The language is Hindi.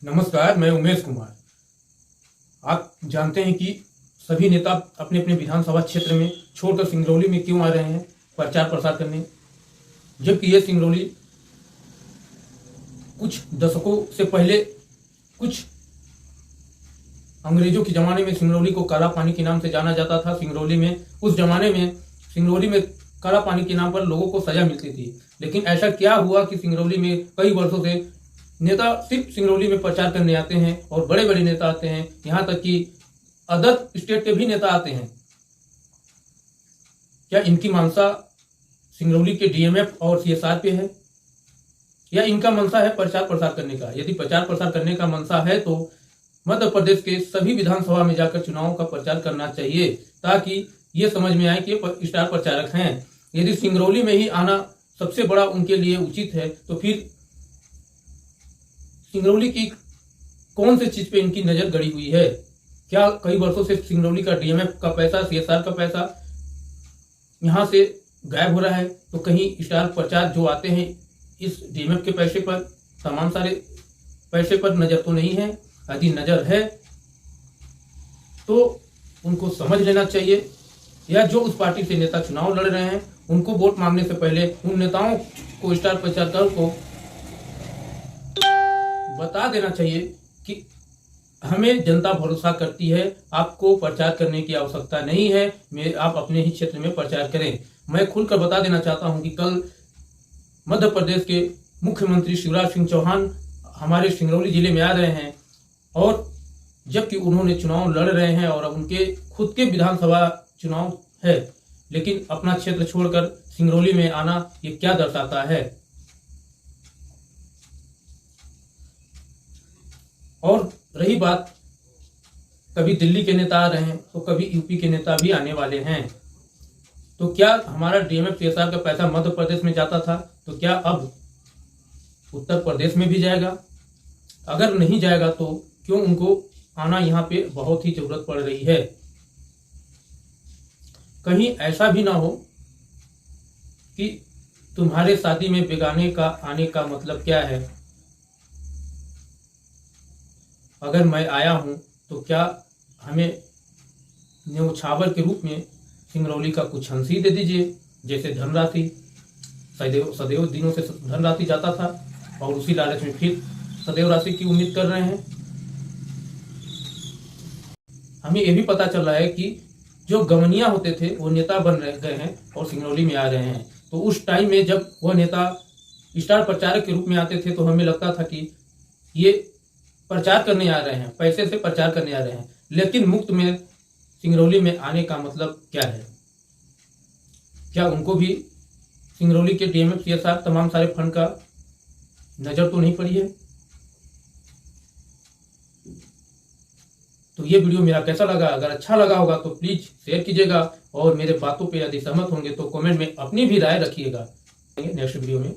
नमस्कार, मैं उमेश कुमार। आप जानते हैं कि सभी नेता अपने अपने विधानसभा क्षेत्र में छोड़कर सिंगरौली में क्यों आ रहे हैं प्रचार प्रसार करने, जबकि ये सिंगरौली कुछ दशकों से पहले कुछ अंग्रेजों के ज़माने में सिंगरौली को काला पानी के नाम से जाना जाता था। सिंगरौली में उस जमाने में सिंगरौली में काला पानी के नाम पर लोगों को सजा मिलती थी। लेकिन ऐसा क्या हुआ कि सिंगरौली में कई वर्षों से नेता सिर्फ सिंगरौली में प्रचार करने आते हैं और बड़े बड़े नेता आते हैं, यहाँ तक कि अदर स्टेट के भी नेता आते हैं। क्या इनकी मंशा सिंगरौली के डीएमएफ और सीएसआर पे है, या इनका मंशा है प्रचार प्रसार करने का? यदि प्रचार प्रसार करने का मंशा है तो मध्य प्रदेश के सभी विधानसभा में जाकर चुनावों का प्रचार करना चाहिए, ताकि ये समझ में आए कि स्टार प्रचारक हैं। यदि सिंगरौली में ही आना सबसे बड़ा उनके लिए उचित है, तो फिर सिंगरौली की कौन से चीज पे इनकी नजर गड़ी हुई है? क्या कई वर्षों से सिंगरौली का डीएमएफ का पैसा, सीएसआर का पैसा यहां से गायब हो रहा है? तो कहीं स्टार प्रचार जो आते हैं इस डीएमएफ के पैसे पर, तमाम सारे पैसे पर नजर तो नहीं है? यदि नजर है तो उनको समझ लेना चाहिए, या जो उस पार्टी से नेता चुनाव लड़ रहे हैं उनको वोट मांगने से पहले उन नेताओं को, स्टार प्रचारकों को बता देना चाहिए कि हमें जनता भरोसा करती है, आपको प्रचार करने की आवश्यकता नहीं है, आप अपने ही क्षेत्र में प्रचार करें। मैं खुलकर बता देना चाहता हूं कि कल मध्य प्रदेश के मुख्यमंत्री शिवराज सिंह चौहान हमारे सिंगरौली जिले में आ रहे हैं, और जबकि उन्होंने चुनाव लड़ रहे हैं और अब उनके खुद के विधानसभा चुनाव है, लेकिन अपना क्षेत्र छोड़कर सिंगरौली में आना ये क्या दर्शाता है? और रही बात, कभी दिल्ली के नेता आ रहे हैं तो कभी यूपी के नेता भी आने वाले हैं। तो क्या हमारा डीएमएफ सीएसआर का पैसा मध्य प्रदेश में जाता था, तो क्या अब उत्तर प्रदेश में भी जाएगा? अगर नहीं जाएगा तो क्यों उनको आना यहाँ पे बहुत ही जरूरत पड़ रही है? कहीं ऐसा भी ना हो कि तुम्हारे शादी में बेगाने का आने का मतलब क्या है? अगर मैं आया हूं तो क्या हमें न्यौछावर के रूप में सिंगरौली का कुछ अंश ही दे दीजिए, जैसे धनराशि सदैव दिनों से धनराशि जाता था, और उसी लालच में फिर सदैव राशि की उम्मीद कर रहे हैं। हमें यह भी पता चल रहा है कि जो गवनिया होते थे वो नेता बन गए हैं और सिंगरौली में आ रहे हैं। तो उस टाइम में जब वह नेता स्टार प्रचारक के रूप में आते थे तो हमें लगता था कि ये प्रचार करने आ रहे हैं, पैसे से प्रचार करने आ रहे हैं। लेकिन मुफ्त में सिंगरौली में आने का मतलब क्या है? क्या उनको भी सिंगरौली के डीएमएफ सीएसआर तमाम सारे फंड का नजर तो नहीं पड़ी है? तो ये वीडियो मेरा कैसा लगा? अगर अच्छा लगा होगा तो प्लीज शेयर कीजिएगा, और मेरे बातों पे यदि सहमत होंगे तो कमेंट में अपनी भी राय रखिएगा। नेक्स्ट वीडियो में